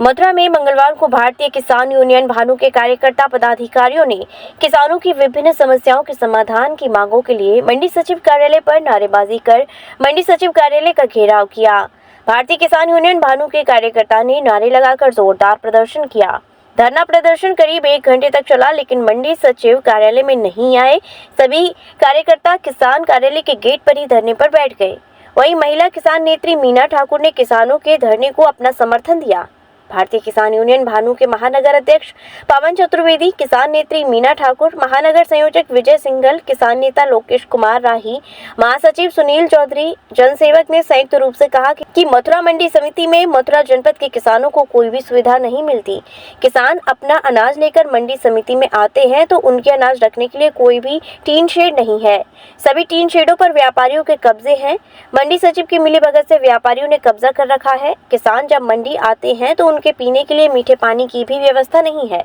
मथुरा में मंगलवार को भारतीय किसान यूनियन भानु के कार्यकर्ता पदाधिकारियों ने किसानों की विभिन्न समस्याओं के समाधान की मांगों के लिए मंडी सचिव कार्यालय पर नारेबाजी कर मंडी सचिव कार्यालय का घेराव किया। भारतीय किसान यूनियन भानु के कार्यकर्ता ने नारे लगाकर जोरदार प्रदर्शन किया। धरना प्रदर्शन करीब 1 घंटे तक चला, लेकिन मंडी सचिव कार्यालय में नहीं आए। सभी कार्यकर्ता किसान कार्यालय के गेट पर ही धरने पर बैठ गए। वहीं महिला किसान नेत्री मीना ठाकुर ने किसानों के धरने को अपना समर्थन दिया। भारतीय किसान यूनियन भानु के महानगर अध्यक्ष पवन चतुर्वेदी, किसान नेत्री मीना ठाकुर, महानगर संयोजक विजय सिंघल, किसान नेता लोकेश कुमार राही, महासचिव सुनील चौधरी, जनसेवक ने संयुक्त रूप से कहा कि मथुरा मंडी समिति में मथुरा जनपद के किसानों को कोई भी सुविधा नहीं मिलती। किसान अपना अनाज लेकर मंडी समिति में आते हैं तो उनके अनाज रखने के लिए कोई भी टीन शेड नहीं है। सभी टीन शेडों पर व्यापारियों के कब्जे हैं। मंडी सचिव की मिलीभगत से व्यापारियों ने कब्जा कर रखा है। किसान जब मंडी आते हैं तो उनके पीने के लिए मीठे पानी की भी व्यवस्था नहीं है।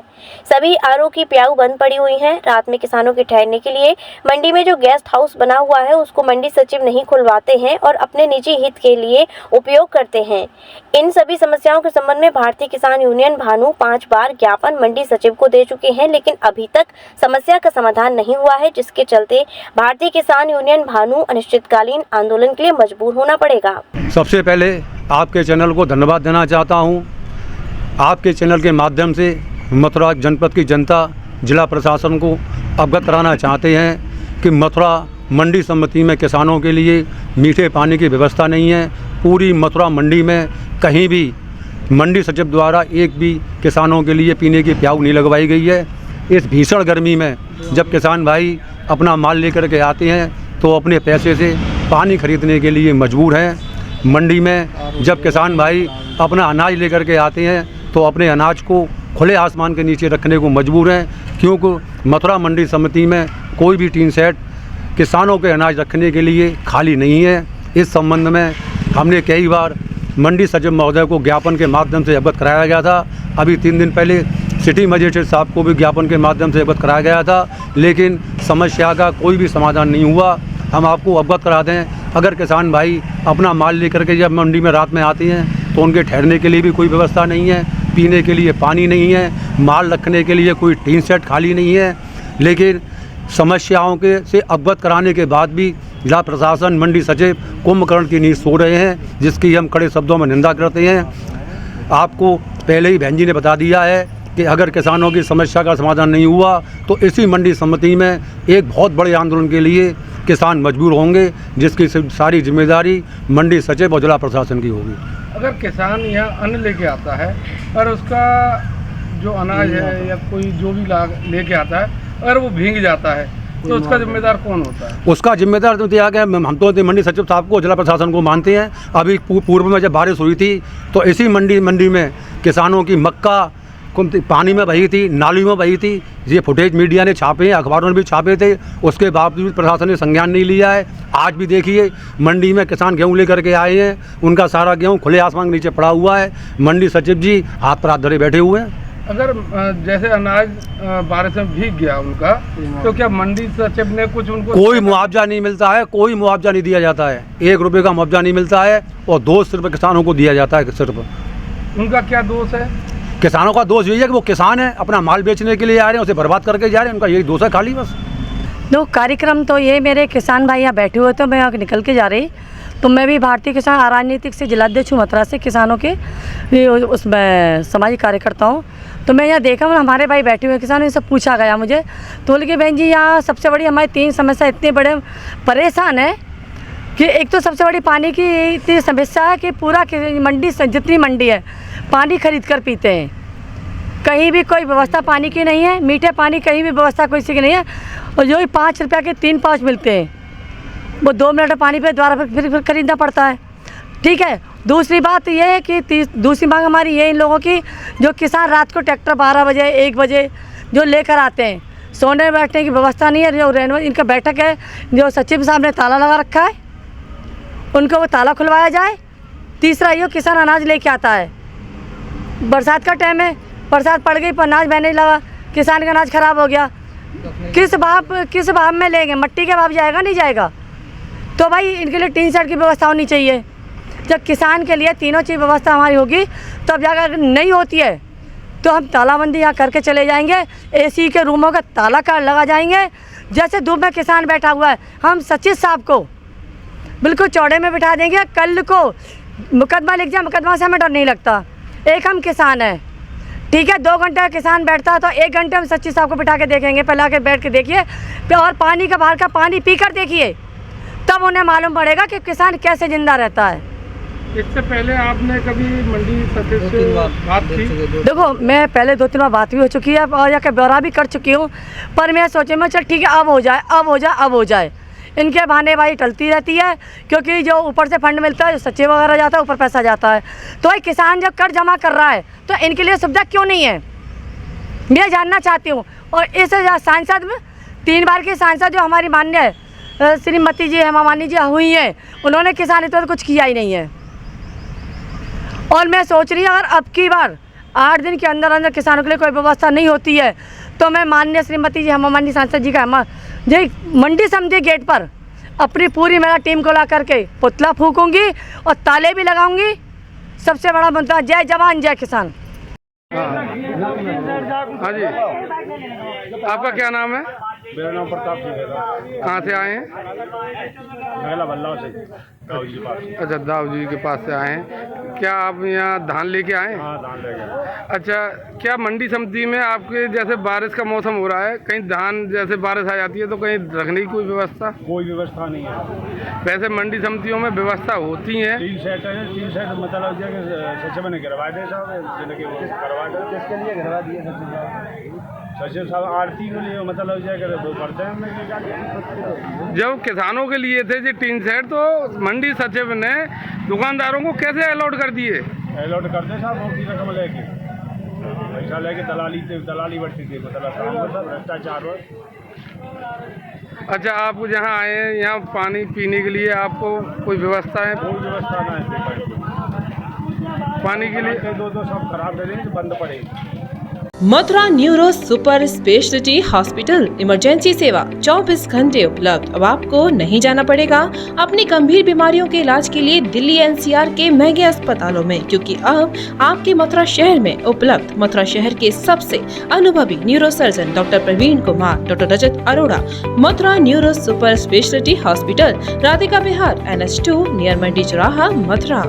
सभी आरओ की प्याऊ बंद पड़ी हुई हैं। रात में किसानों के ठहरने के लिए मंडी में जो गेस्ट हाउस बना हुआ है उसको मंडी सचिव नहीं खुलवाते हैं और अपने निजी हित के लिए उपयोग करते हैं। इन सभी समस्याओं के संबंध में भारतीय किसान यूनियन भानु 5 बार ज्ञापन मंडी सचिव को दे चुके हैं, लेकिन अभी तक समस्या का समाधान नहीं हुआ है, जिसके चलते भारतीय किसान यूनियन भानु अनिश्चितकालीन आंदोलन के लिए मजबूर होना पड़ेगा। सबसे पहले आपके चैनल को धन्यवाद देना चाहता हूं। आपके चैनल के माध्यम से मथुरा जनपद की जनता जिला प्रशासन को अवगत कराना चाहते हैं कि मथुरा मंडी समिति में किसानों के लिए मीठे पानी की व्यवस्था नहीं है। पूरी मथुरा मंडी में कहीं भी मंडी सचिव द्वारा एक भी किसानों के लिए पीने की प्याऊ नहीं लगवाई गई है। इस भीषण गर्मी में जब किसान भाई अपना माल लेकर के आते हैं तो अपने पैसे से पानी खरीदने के लिए मजबूर हैं। मंडी में जब किसान भाई अपना अनाज लेकर के आते हैं तो अपने अनाज को खुले आसमान के नीचे रखने को मजबूर हैं, क्योंकि मथुरा मंडी समिति में कोई भी टीन सेट किसानों के अनाज रखने के लिए खाली नहीं है। इस संबंध में हमने कई बार मंडी सचिव महोदय को ज्ञापन के माध्यम से अवगत कराया गया था। अभी 3 दिन पहले सिटी मजिस्ट्रेट साहब को भी ज्ञापन के माध्यम से अवगत कराया गया था, लेकिन समस्या का कोई भी समाधान नहीं हुआ। हम आपको अवगत करा दें, अगर किसान भाई अपना माल लेकर के जब मंडी में रात में आते हैं तो उनके ठहरने के लिए भी कोई व्यवस्था नहीं है, पीने के लिए पानी नहीं है, माल रखने के लिए कोई टीन सेट खाली नहीं है। लेकिन समस्याओं के से अवगत कराने के बाद भी जिला प्रशासन मंडी सचिव कुंभकर्ण की नींद सो रहे हैं, जिसकी हम कड़े शब्दों में निंदा करते हैं। आपको पहले ही बहन जी ने बता दिया है कि अगर किसानों की समस्या का समाधान नहीं हुआ तो इसी मंडी समिति में एक बहुत बड़े आंदोलन के लिए किसान मजबूर होंगे, जिसकी सारी जिम्मेदारी मंडी सचिव और जिला प्रशासन की होगी। अगर किसान यहाँ अन्न लेके आता है और उसका जो अनाज है या कोई जो भी लेके आता है अगर वो भीग जाता है तो उसका जिम्मेदार कौन होता है? उसका जिम्मेदार तो दिया गया, हम तो मंडी सचिव साहब को, जिला प्रशासन को मानते हैं। अभी पूर्व में जब बारिश हुई थी तो इसी मंडी में किसानों की मक्का पानी में बही थी, नाली में बही थी। ये फुटेज मीडिया ने छापे हैं, अखबारों ने भी छापे थे, उसके बावजूद प्रशासन ने संज्ञान नहीं लिया है। आज भी देखिए मंडी में किसान गेहूँ लेकर के आए हैं, उनका सारा गेहूँ खुले आसमान के नीचे पड़ा हुआ है। मंडी सचिव जी हाथ पर हाथ धरे बैठे हुए हैं। अगर जैसे अनाज बारिश में भीग गया उनका, तो क्या मंडी सचिव ने कुछ उनको कोई मुआवजा नहीं मिलता है? कोई मुआवजा नहीं दिया जाता है। 1 रुपये का मुआवजा नहीं मिलता है और 2 सिर्फ किसानों को दिया जाता है। सिर्फ उनका क्या दोष है? किसानों का दोष यही है कि वो किसान है, अपना माल बेचने के लिए आ रहे हैं, उसे बर्बाद करके जा रहे हैं। उनका यही दोष है खाली बस। दो कार्यक्रम तो ये मेरे किसान भाई यहाँ बैठे हुए, तो मैं यहाँ निकल के जा रही, तो मैं भी भारतीय किसान राजनीतिक से जिलाध्यक्ष हूँ मथुरा से, किसानों के उसमें सामाजिक कार्यकर्ता हूँ। तो मैं यहाँ देखा हमारे भाई बैठे हुए किसान, इनसे पूछा गया मुझे, तो बोले कि बहन जी यहाँ सबसे बड़ी हमारी 3 समस्या इतने बड़े परेशान है कि एक तो सबसे बड़ी पानी की इतनी समस्या है कि पूरा मंडी जितनी मंडी है पानी खरीद कर पीते हैं। कहीं भी कोई व्यवस्था पानी की नहीं है, मीठे पानी कहीं भी व्यवस्था किसी की नहीं है। और जो ही 5 रुपये के 3 पाउच मिलते हैं, वो 2 मिनट पानी पे द्वारा फिर खरीदना पड़ता है। ठीक है। दूसरी बात ये है कि दूसरी मांग हमारी ये इन लोगों की, जो किसान रात को ट्रैक्टर 12 बजे 1 बजे जो लेकर आते हैं, सोने बैठने की व्यवस्था नहीं है। जो रेनवा इनका बैठक है, जो सचिव साहब ने ताला लगा रखा है, उनको वो ताला खुलवाया जाए। तीसरा ये किसान अनाज लेके आता है, बरसात का टाइम है, बरसात पड़ गई पर अनाज बहने लगा, किसान का अनाज ख़राब हो गया। किस भाव में लेंगे? मट्टी के भाव जाएगा नहीं जाएगा? तो भाई इनके लिए टीन शेड की व्यवस्था होनी चाहिए। जब किसान के लिए तीनों चीज़ व्यवस्था हमारी होगी तब जाकर, अगर नहीं होती है तो हम तालाबंदी यहाँ करके चले जाएंगे, एसी के रूमों का ताला काट लगा जाएंगे। जैसे धूप में किसान बैठा हुआ है, हम सचिव साहब को बिल्कुल चौड़े में बिठा देंगे। कल को मुकदमा लिख जाए, मुकदमा से हमें डर नहीं लगता। एक हम किसान हैं, ठीक है, 2 घंटे किसान बैठता है तो 1 घंटे हम सचिव साहब को बिठा के देखेंगे। पहले आके बैठ के देखिए और पानी का, बाहर का पानी पीकर देखिए, तब उन्हें मालूम पड़ेगा कि किसान कैसे जिंदा रहता है। इससे पहले आपने कभी मंडी सचिव से बात की? देखो, मैं पहले 2-3 बार बात भी हो चुकी है और जाकर ब्यौरा भी कर चुकी हूँ, पर मैं सोचे मैं चल ठीक है अब हो जाए, अब हो जाए, अब हो जाए। इनके बहानेबाजी टलती रहती है, क्योंकि जो ऊपर से फंड मिलता है, जो सचिव वगैरह जाता है, ऊपर पैसा जाता है। तो एक किसान जब कर जमा कर रहा है तो इनके लिए सुविधा क्यों नहीं है, मैं जानना चाहती हूँ। और इस सांसद में 3 बार की सांसद जो हमारी मान्य श्रीमती जी हेमा मालिनी जी हुई हैं, उन्होंने किसान हित में कुछ किया ही नहीं है। और मैं सोच रही हूँ अगर अब की बार 8 दिन के अंदर अंदर किसानों के लिए कोई व्यवस्था नहीं होती है तो मैं माननीय श्रीमती जी हेमा मालिनी सांसद जी का मंडी समिति गेट पर अपनी पूरी मेरा टीम को ला करके पुतला फूकूंगी और ताले भी लगाऊंगी। सबसे बड़ा मुद्दा, जय जवान जय किसान। हाँ जी, आपका क्या नाम है? मेरा नाम प्रताप सिंह है। कहाँ से आए हैं? महिला बल्लाव से दाऊ जी के पास। अच्छा, दाऊ जी के पास से आए हैं। क्या आप यहाँ धान लेके आए? हाँ, धान ले गए। अच्छा, क्या मंडी समिति में आपके जैसे बारिश का मौसम हो रहा है, कहीं धान जैसे बारिश आ जाती है तो कहीं रखने की कोई व्यवस्था? कोई व्यवस्था नहीं है। वैसे मंडी समितियों में व्यवस्था होती है। 3 सेट है, 3 सेट मतलब सचिव ने गिरवा दे साहब, करवा दे। किसके लिए गिरवा दिए सचिव साहब? सचिव साहब आरती के लिए मतलब वो करते हैं। जब किसानों के लिए थे जी 3 सेट, तो मंडी सचिव ने दुकानदारों को कैसे अलॉट कर दिए? अलॉट करते साहब, बहुत की रकम लेके, पैसा लेके दलाली बढ़ती थी, मतलब भ्रष्टाचार। अच्छा, आप जहाँ आए हैं यहाँ पानी पीने के लिए आपको कोई व्यवस्था है? कोई व्यवस्था नहीं है पानी के लिए। 2 सब खराब दे देंगे, बंद पड़ेगी। Mathura neuro super speciality hospital emergency सेवा 24 घंटे उपलब्ध। अब आपको नहीं जाना पड़ेगा अपनी गंभीर बीमारियों के इलाज के लिए दिल्ली एनसीआर के महंगे अस्पतालों में, क्योंकि अब आपके मथुरा शहर में उपलब्ध मथुरा शहर के सबसे अनुभवी neuro surgeon doctor Praveen Kumar, doctor Rajat Arora. Mathura neuro super speciality hospital, Radhika Vihar, NH2 near Mandi Chauraha, Mathura.